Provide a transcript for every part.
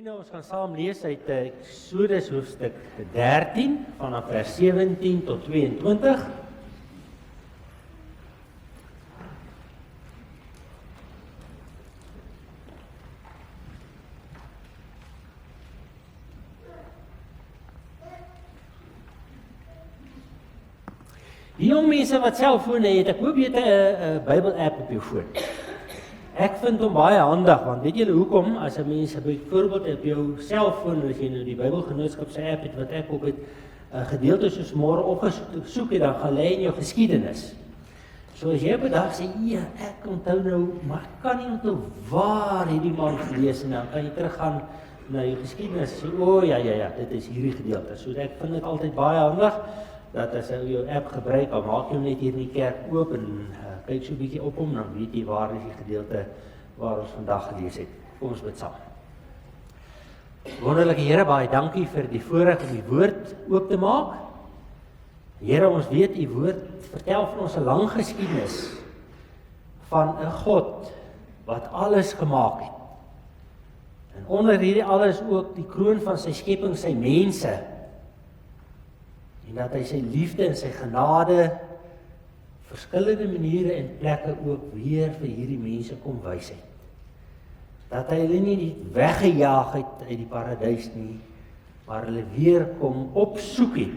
Vriende, ons gaan saam lees uit Eksodus hoofstuk 13 vanaf vers 17 tot 22. Die jong mense wat selfone het, ek hoop jy het 'n Bybel-app op jou foon. Ek vind hom baie handig, want weet julle hoekom, as 'n mens byvoorbeeld op jou selfoon, as jy nou die Bybelgenootskap se app het, wat ek ook het, gedeeltes soos môre opgesoek het, dan gaan lê in jou geskiedenis. So as jy op 'n dag sê, ja, ek onthou nou, maar ek kan nie onthou waar hierdie man gelees en dan kan jy teruggaan na jou geskiedenis en sê, ja, dit is hierdie gedeelte. So ek vind dit altyd baie handig, dat as jy jou app gebruik, dan maak jy hom net hier in die kerk oop en kyk so 'n bietjie op hom, dan weet jy waar is die gedeelte waar ons vandag gelees het. Kom ons bid saam. Wonderlike Here, baie dankie vir die voorreg om die woord oop te maak. Here, ons weet u woord vertel van ons 'n lang geskiedenis van 'n God wat alles gemaak het. En onder hierdie alles ook die kroon van sy skepping, sy mense. En dat hy sy liefde en sy genade verskillende maniere en plekke ook weer vir hierdie mense kom wys het. Dat hy hulle nie weggejaag het uit die paradys nie, maar hulle weer kom opsoek het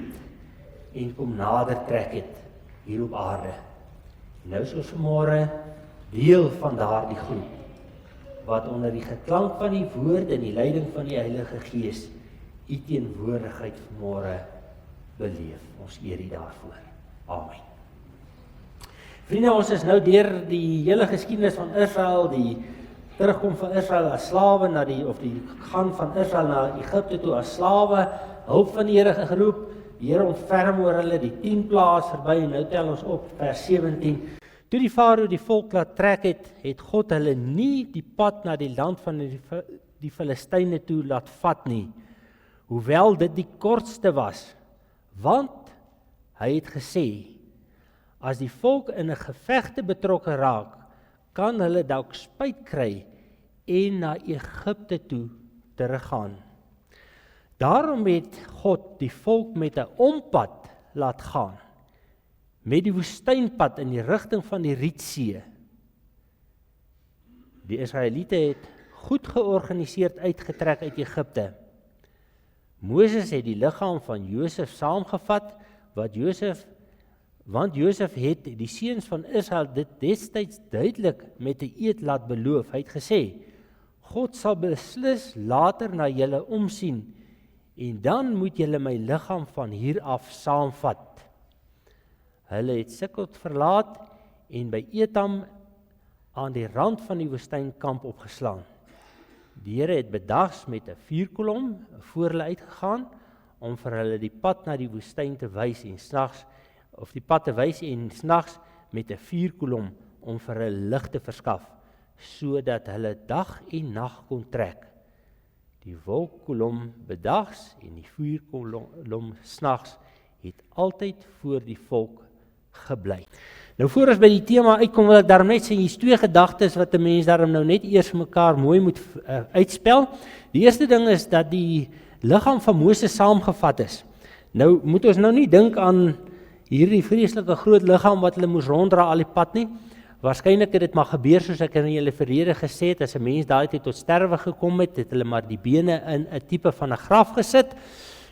en kom nader trek het hier op aarde. En nou is ons vanmôre deel van daardie groep wat onder die geklank van die woord en die leiding van die Heilige Gees u teenwoordigheid vanmôre beleef. Ons eer u daarvoor. Amen. Vriende, ons is nou deur die hele geskiedenis van Israel, die terugkom van Israel as slawe die gaan van Israel na Egipte toe as slawe, hulp van die Here geroep, die Here ontferm oor hulle, die 10 plaae verby en nou tel ons op vers 17. Toe die Farao die volk laat trek het God hulle nie die pad na die land van die Filistyne toe laat vat nie, hoewel dit die kortste was, want hy het gesê, as die volk in 'n gevegte betrokke raak, kan hulle dalk spyt kry en na Egipte toe teruggaan. Daarom het God die volk met 'n ompad laat gaan, met die woestynpad in die rigting van die Rietsee. Die Israeliete het goed georganiseerd uitgetrek uit Egipte. Moses het die liggaam van Josef saamgevat, want Josef het die seuns van Israel dit destyds duidelik met 'n eed laat beloof. Hy het gesê, God sal beslis later na julle omsien en dan moet julle my liggaam van hier af saamvat. Hulle het Sukkot verlaat en by Etam aan die rand van die woestynkamp opgeslaan. Die Here het bedags met 'n vuurkolom voor hulle uitgegaan om vir hulle die pad na die woestyn te wys en snags met 'n vuurkolom om vir hulle lig te verskaf, sodat hulle dag en nag kon trek. Die wolkkolom bedags en die vuurkolom snags het altyd voor die volk gebly. Nou voor ons by die tema uitkom, wil ek daarom net sê, hier's 2 gedagtes wat 'n mens daarom nou net eers vir mekaar mooi moet uitspel. Die eerste ding is dat die liggaam van Moses saamgevat is. Nou moet ons nou nie dink aan hierdie vreeslike groot liggaam wat hulle moes ronddra al die pad nie. Waarskynlik het dit maar gebeur soos ek in julle verlede gesê het, as 'n mens daai tyd tot sterwe gekom het hulle maar die bene in 'n tipe van 'n graf gesit.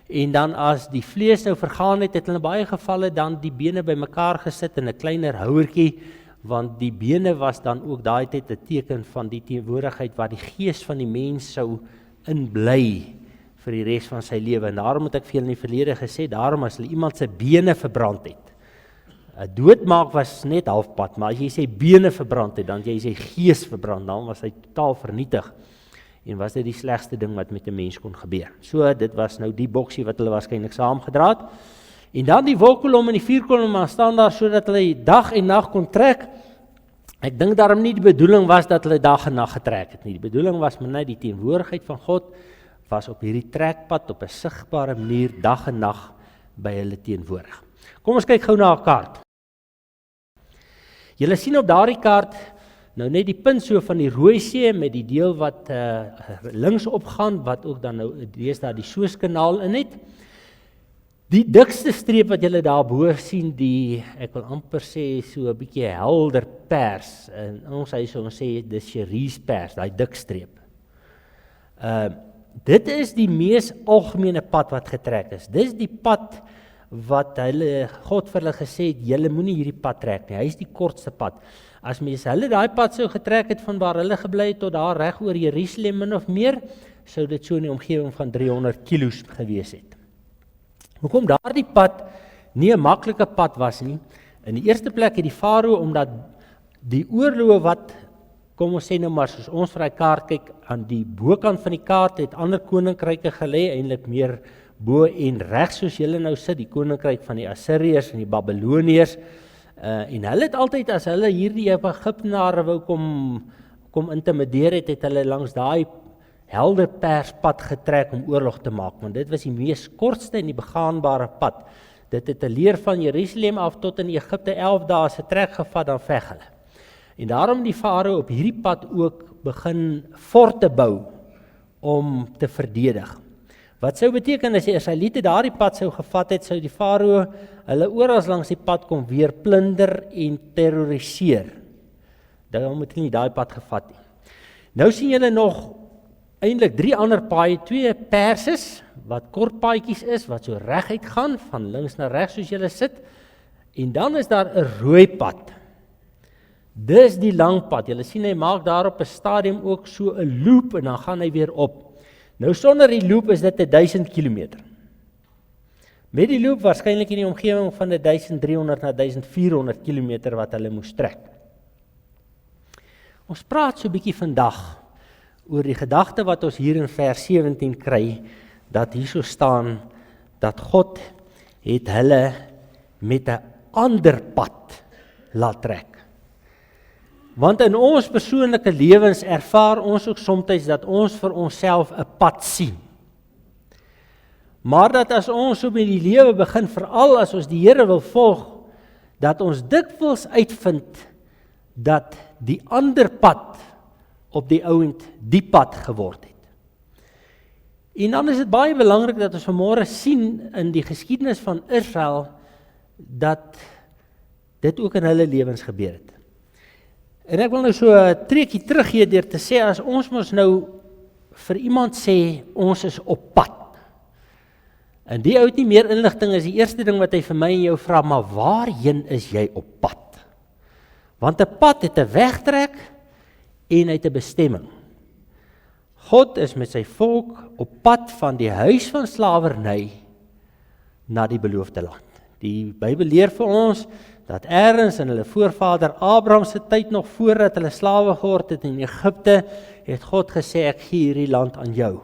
En dan as die vlees nou vergaan het hulle in baie gevalle dan die bene bymekaar gesit in 'n kleiner houertjie, want die bene was dan ook daai tyd 'n teken van die teenwoordigheid waar die gees van die mens sou inbly vir die res van sy lewe. En daarom het ek vir julle in die verlede gesê, daarom as hulle iemand se bene verbrand het. 'n Doodmaak was net halfpad, maar as jy sy bene verbrand het, dan jy sy gees verbrand, dan was hy totaal vernietig. En was dit die slegste ding wat met 'n mens kon gebeur. So, dit was nou die boksie wat hulle waarskynlik saamgedra het. En dan die wolkkolom en die vuurkolom staan daar sodat hulle dag en nag kon trek. Ek dink daarom nie die bedoeling was dat hulle dag en nag getrek het nie. Die bedoeling was net die teenwoordigheid van God was op hierdie trekpad op 'n sigbare manier dag en nag by hulle teenwoordig. Kom ons kyk gou na 'n kaart. Julle sien op daardie kaart Nou net die punt so van die Rooi See met die deel wat links opgaan, wat ook dan nou deesdae die Suezkanaal in het. Die dikste streep wat julle daarbo sien, ek wil amper sê so 'n bietjie helder pers. In ons huis sou ons sê dis cerise pers, daai dik streep. Dit is die mees algemene pad wat getrek is. Dis die pad wat God vir hulle gesê het, julle moenie hierdie pad trek nie. Hy is die kortste pad. As mense hulle daai pad sou getrek het van waar hulle gebly het tot daar reg oor Jerusalem min of meer, sou dit so in die omgewing van 300 kilos gewees het. Hoekom daardie pad nie 'n maklike pad was nie? In die eerste plek het die farao, omdat die oorloë wat, kom ons sê nou maar, soos ons vir die kaart kyk, aan die bokant van die kaart het ander koninkryke gelê, eintlik meer bo en reg soos julle nou sit, die koninkryk van die Assiriërs en die Babiloniërs, en hulle het altyd, as hulle hierdie Egiptenare wou kom intimideer het hulle langs daai helder perspad getrek om oorlog te maak, want dit was die mees kortste en die begaanbare pad. Dit het 'n leer van Jerusalem af tot in Egipte 11 dae se trek gevat, dan veg hulle. En daarom die farao op hierdie pad ook begin forte bou om te verdedig. Wat sou beteken as die Israeliete daardie pad sou gevat het, sou die farao hulle oral langs die pad kom weer plunder en terroriseer. Daarom moet hulle nie daai pad gevat nie. Nou sien julle nog eintlik 3 ander paaie, 2 perses wat kort paadjies is, wat so reguit gaan van links na regs soos julle sit, en dan is daar 'n rooi pad. Dis die lang pad. Julle sien hy maak daar op 'n stadium ook so 'n loop en dan gaan hy weer op. Nou sonder die loop is dit 1000 km. Met die loop waarskynlik in die omgewing van 1300 na 1400 km wat hulle moes trek. Ons praat so 'n bietjie vandag oor die gedagte wat ons hier in vers 17 kry, dat hierso staan, dat God het hulle met 'n ander pad laat trek. Want in ons persoonlike lewens ervaar ons ook soms dat ons vir onsself 'n pad sien. Maar dat as ons so met die lewe begin, veral as ons die Here wil volg, dat ons dikwels uitvind dat die ander pad op die ouend die pad geword het. En dan is dit baie belangrik dat ons vanmôre sien in die geskiedenis van Israel dat dit ook in hulle lewens gebeur het. En ek wil nou so 'n treetjie teruggee deur te sê, as ons mos nou vir iemand sê ons is op pad. En die ou het nie meer inligting as die eerste ding wat hy vir my en jou vra, maar waarheen is jy op pad? Want 'n pad het 'n wegtrek en uit 'n bestemming. God is met sy volk op pad van die huis van slawerny na die beloofde land. Die Bybel leer vir ons dat ergens in hulle voorvader Abraham se tyd, nog voordat hulle slawe geword het in Egipte, het God gesê, ek gee hierdie land aan jou.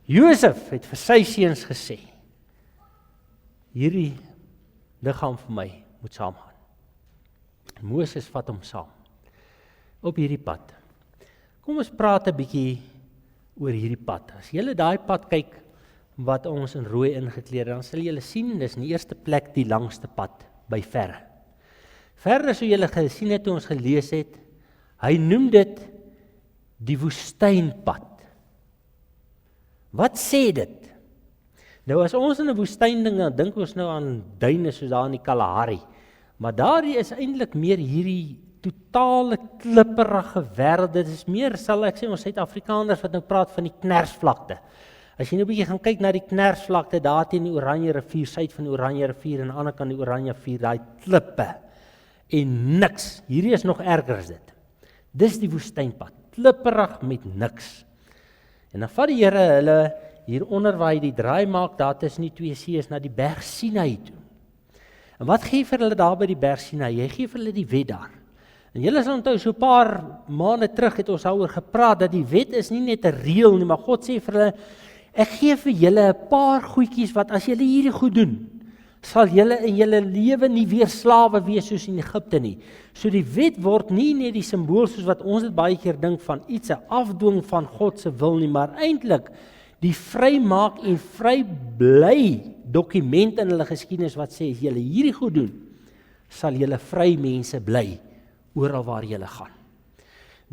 Josef het vir sy seuns gesê, hierdie liggaam vir my moet saamgaan. Moses vat hom saam op hierdie pad. Kom ons praat 'n bietjie oor hierdie pad. As julle daai pad kyk wat ons in rooi ingekleed, dan sal julle sien, dis in die eerste plek die langste pad by verre. Verder so julle gesien het toe ons gelees het, hy noem dit die woestynpad. Wat sê dit? Nou as ons in 'n woestyn ding, dan dink ons nou aan duine soos daar in die Kalahari. Maar daardie is eintlik meer hierdie totale klipperige wêreld. Dit is meer, sal ek sê, ons Suid-Afrikaners wat nou praat van die knersvlakte. As jy nou 'n bietjie gaan kyk na die knersvlakte, daar teen die Oranje rivier, suid van die Oranje rivier en aan die ander kant die Oranje rivier, daai klippe en niks. Hierdie is nog erger as dit. Dis die woestynpad, klipperig met niks. En dan vat die Here hulle hieronder waar hy die draai maak, daar tussen die 2 see's na die berg Sinai toe. En wat gee vir hulle daar by die berg Sinai? Hy gee vir hulle die wet daar. En julle sal onthou, so 'n paar maande terug het ons daaroor gepraat, dat die wet is nie net 'n reël nie, maar God sê vir hulle, ek gee vir julle 'n paar goedjies wat as julle hierdie goed doen, sal julle in julle lewe nie weer slawe wees soos in Egipte nie. So die wet word nie net die simbool soos wat ons dit baie keer dink van iets 'n afdwing van God se wil nie, maar eintlik die vrymaak en vrybly dokument in hulle geskiedenis wat sê, as julle hierdie goed doen, sal julle vry mense bly oral waar julle gaan.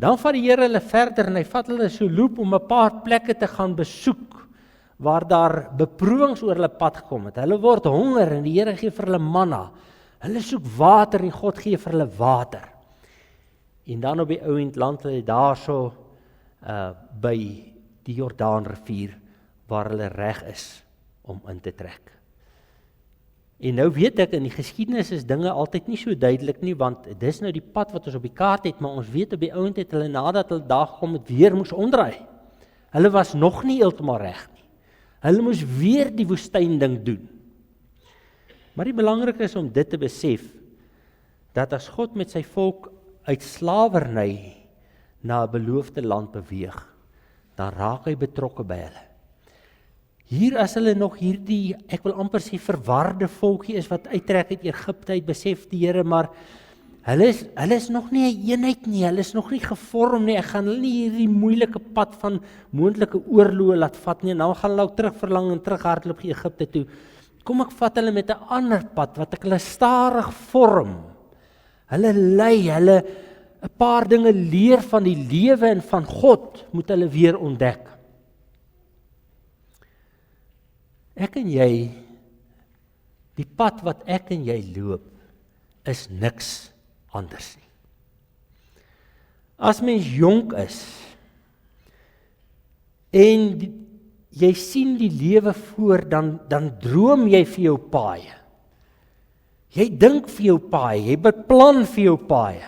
Dan vat die Here hulle verder en hy vat hulle so loop om 'n paar plekke te gaan besoek, waar daar beproewings oor hulle pad gekom het. Hulle word honger en die Here gee vir hulle manna. Hulle soek water en God gee vir hulle water. En dan op die ouend land hulle daarso by die Jordaanrivier, waar hulle reg is om in te trek. En nou weet ek, in die geskiedenis is dinge altyd nie so duidelik nie, want dis nou die pad wat ons op die kaart het, maar ons weet op die ouend het hulle nadat hulle daar gekom het, weer moes omdraai. Hulle was nog nie heeltemal reg nie. Hulle moes weer die woestynding doen. Maar die belangrike is om dit te besef, dat as God met sy volk uit slawerny na 'n beloofde land beweeg, dan raak hy betrokke by hulle. Hier as hulle nog hierdie, ek wil amper sê verwarde volkie is wat uittrek uit Egipte uit, besef die Here, maar hulle is nog nie 'n eenheid nie, hulle is nog nie gevorm nie, ek gaan hulle nie hierdie moeilike pad van moontlike oorloë laat vat nie, en dan gaan hulle ook terugverlang en terughardloop Egipte toe. Kom ek vat hulle met 'n ander pad, wat ek hulle stadig vorm. Hulle lei, hulle 'n paar dinge leer van die lewe en van God, moet hulle weer ontdek. Ek en jy, die pad wat ek en jy loop, is niks anders nie. As mens jonk is, en jy sien die lewe voor, dan droom jy vir jou paaie. Jy dink vir jou paaie, jy beplan vir jou paaie.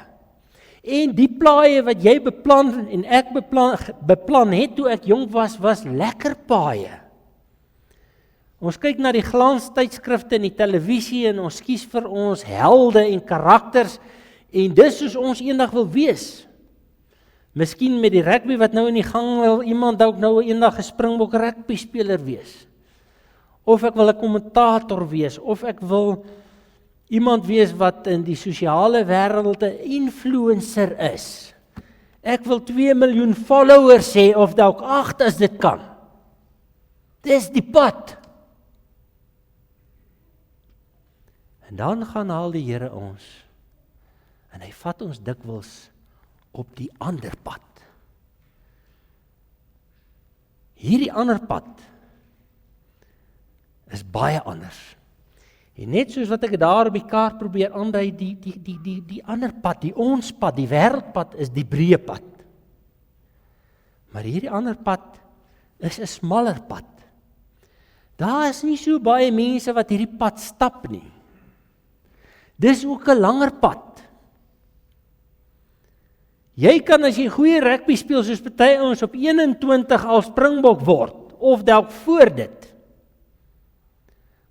En die paaie wat jy beplan en ek beplan het toe ek jonk was lekker paaie. Ons kyk na die glanstydskrifte en die televisie en ons kies vir ons helde en karakters en dis soos ons eendag wil wees. Miskien met die rugby wat nou in die gang wil iemand dalk nou eendag 'n Springbok rugby speler wees. Of ek wil 'n kommentator wees, of ek wil iemand wees wat in die sosiale wêreld 'n influencer is. Ek wil 2 miljoen followers hê of dalk 8 as dit kan. Dis die pad. En dan gaan haal die Here ons en hy vat ons dikwels op die ander pad. Hierdie ander pad is baie anders. En net soos wat ek daar op die kaart probeer aandui, die ander pad, die ons pad, die wêreldpad is die breë pad. Maar hierdie ander pad is 'n smaller pad. Daar is nie so baie mense wat hierdie pad stap nie. Dis ook 'n langer pad. Jy kan as jy goeie rugby speel soos party ouens op 21 al Springbok word, of dalk voor dit.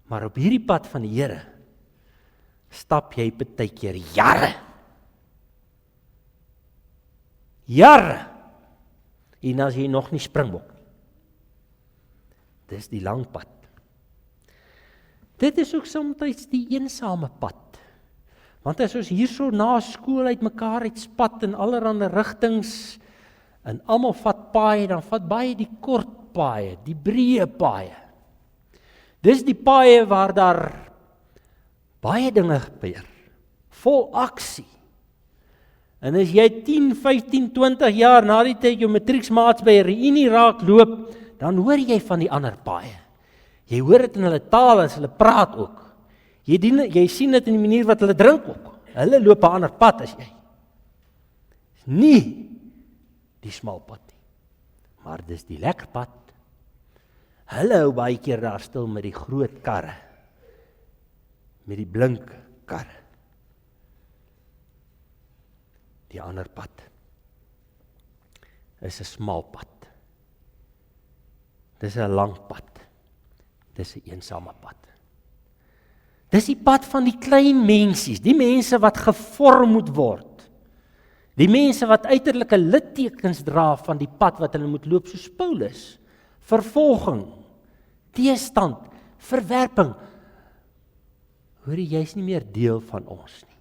Maar op hierdie pad van die Here stap jy partykeer jare. Jare. En as jy nog nie Springbok nie. Dis die lang pad. Dit is ook soms die eensame pad. Want as ons hierso na skool uit mekaar uitspat in allerlei rigtings en almal vat paaie, dan vat baie die kort paaie, die breë paaie. Dis die paaie waar daar baie dinge gebeur, vol aksie. En as jy 10, 15, 20 jaar na die tyd jou matrieksmaats by 'n reunie raak loop, dan hoor jy van die ander paaie. Jy hoor dit in hulle taal as hulle praat ook. Jy sien dit in die manier wat hulle drink ook. Hulle loop 'n ander pad as jy. Nie die smal pad nie, maar dis die lekker pad. Hulle hou baie keer daar stil met die groot karre, met die blink karre. Die ander pad is 'n smal pad. Dis 'n lang pad. Dis 'n eensame pad. Dis die pad van die klein mensies, die mense wat gevorm moet word. Die mense wat uiterlike littekens dra van die pad wat hulle moet loop, soos Paulus. Vervolging, teestand, verwerping. Hoor jy's nie meer deel van ons nie.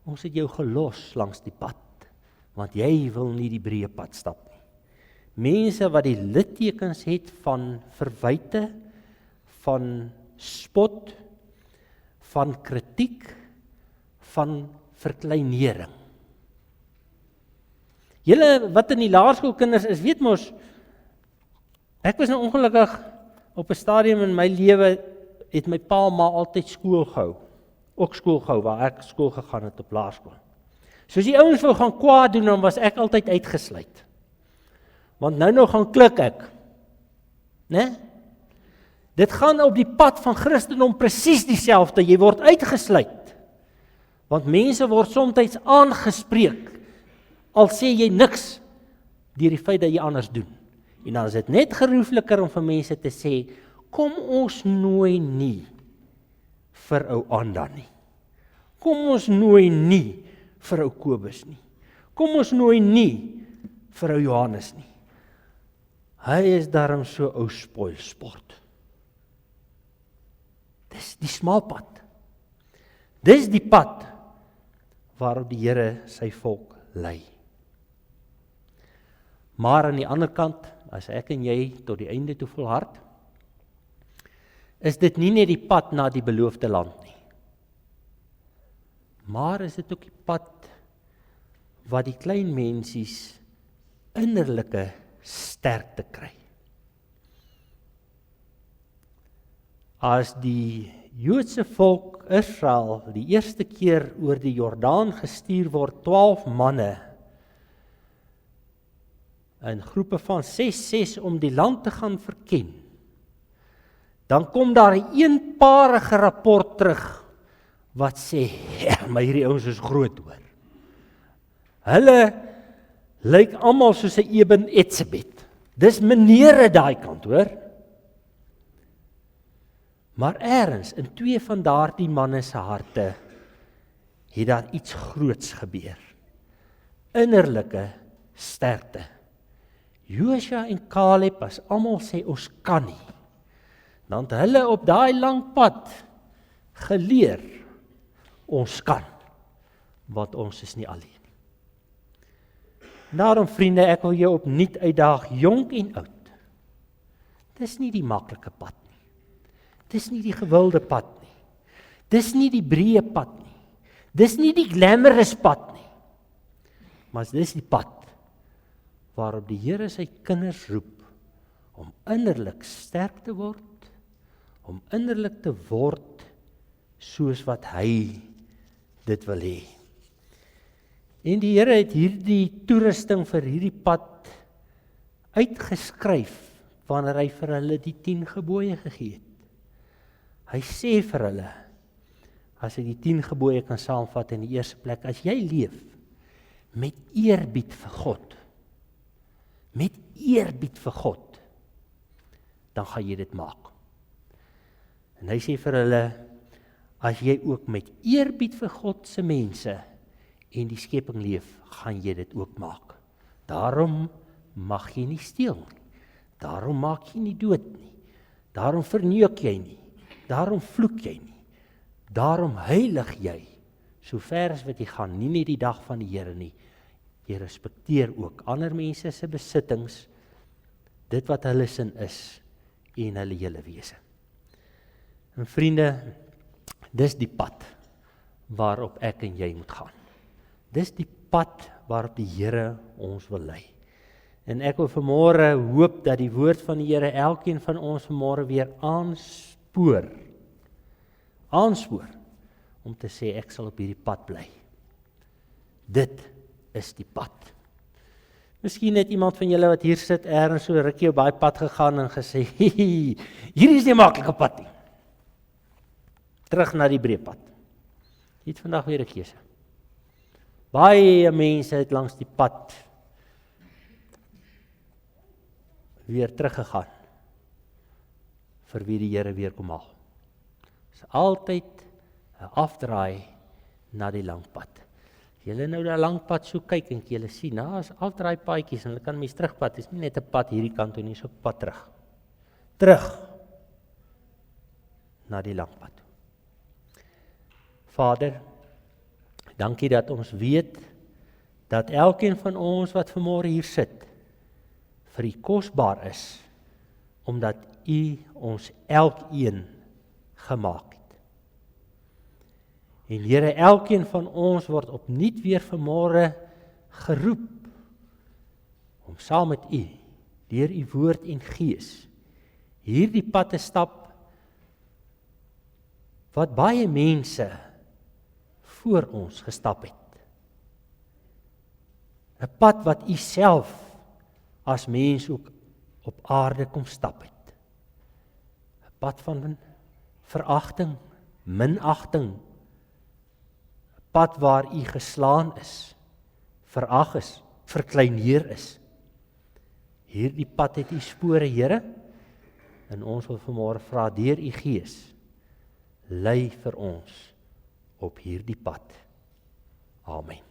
Ons het jou gelos langs die pad, want jy wil nie die breë pad stap nie. Mense wat die littekens het van verwyte, van spot, van kritiek, van verkleinering. Julle wat in die laerskoolkinders is, weet mos, ek was nou ongelukkig op 'n stadium in my lewe, het my pa en ma altyd skool gehou. Ook skool gehou, waar ek skool gegaan het op laerskool. Soos die ouens wou gaan kwaad doen, dan was ek altyd uitgesluit. Want nou gaan klik ek. Né? Dit gaan op die pad van Christendom presies dieselfde, jy word uitgesluit. Want mense word soms aangespreek, al sê jy niks, deur die feit dat jy anders doen. En dan is dit net geroefliker om vir mense te sê, kom ons nooi nie vir ou Anda nie. Kom ons nooi nie vir ou Kobus nie. Kom ons nooi nie vir ou Johannes nie. Hy is daarom so ou spoilsport. Dis die smaalpad. Dis die pad waarop die Here sy volk lei. Maar aan die ander kant, as ek en jy tot die einde toe volhard, is dit nie net die pad na die beloofde land nie. Maar is dit ook die pad wat die klein mensies innerlike sterkte kry. As die Joodse volk Israel die eerste keer oor die Jordaan gestuur word, 12 manne, in groepe van 6 om die land te gaan verken, dan kom daar 'n eenparige rapport terug, wat sê, maar hierdie ouens is groot hoor. Hulle lyk almal soos 'n Eben Etzebeth. Dis menere daai kant hoor. Maar eers in 2 van daardie manne se harte het daar iets groots gebeur. Innerlike sterkte. Josua en Caleb as almal sê ons kan nie. Dan het hulle op daai lang pad geleer ons kan, want ons is nie alleen nie. Daarom vriende, ek wil jou opnuut uitdaag, jonk en oud. Dis nie die maklike pad nie. Dis nie die gewilde pad nie. Dis nie die breë pad nie. Dis nie die glamorous pad nie. Maar dis die pad waarop die Here sy kinders roep om innerlik sterk te word, om innerlik te word soos wat hy dit wil hê. En die Here het hierdie toerusting vir hierdie pad uitgeskryf wanneer hy vir hulle die 10 gebooie gegee het. Hy sê vir hulle, as ek die 10 gebooie kan saamvat in die eerste plek, as jy leef met eerbied vir God, dan gaan jy dit maak. En hy sê vir hulle, as jy ook met eerbied vir God se mense en die skepping leef, gaan jy dit ook maak. Daarom mag jy nie steel nie. Daarom maak jy nie dood nie. Daarom verneuk jy nie. Daarom vloek jy nie. Daarom heilig jy, so ver as wat jy gaan, nie net die dag van die Here nie. Jy respekteer ook ander mense se besittings, dit wat hulle sin is, en hulle hele wese. En vriende, dis die pad waarop ek en jy moet gaan. Dis die pad waarop die Here ons wil lei. En ek wil vanmôre hoop dat die woord van die Here elkeen van ons vanmôre weer aanspoor om te sê ek sal op hierdie pad bly. Dit is die pad. Miskien het iemand van julle wat hier sit ergens so rukkie op daai pad gegaan en gesê, hierdie is nie 'n maklike pad nie. Terug na die breë pad. Jy het vandag weer 'n keuse. Baie mense het langs die pad weer teruggegaan vir wie die Here weer kom haal. Dit is altyd 'n afdraai na die lang pad. Julle nou daai lang pad so kyk en julle sien, nou is afdraai paadjies en hulle kan mens terugpad. Dit is nie net 'n pad hierdie kant toe nie, so 'n pad terug. Terug na die lang pad. Vader, dankie dat ons weet dat elkeen van ons wat vanmôre hier sit vir U kosbaar is, omdat U ons elkeen gemaak het. En Here, elkeen van ons word opnuut weer vanmôre geroep om saam met U, deur U woord en gees, hierdie pad te stap, wat baie mense voor ons gestap het. 'n Pad wat U self as mens ook op aarde kom stap het. 'n Pad van veragting, minagting, 'n pad waar U geslaan is, verag is, verkleineer is. Hierdie pad het U spore, Here, en ons wil vanmôre vra deur U Gees, lei vir ons op hierdie pad. Amen.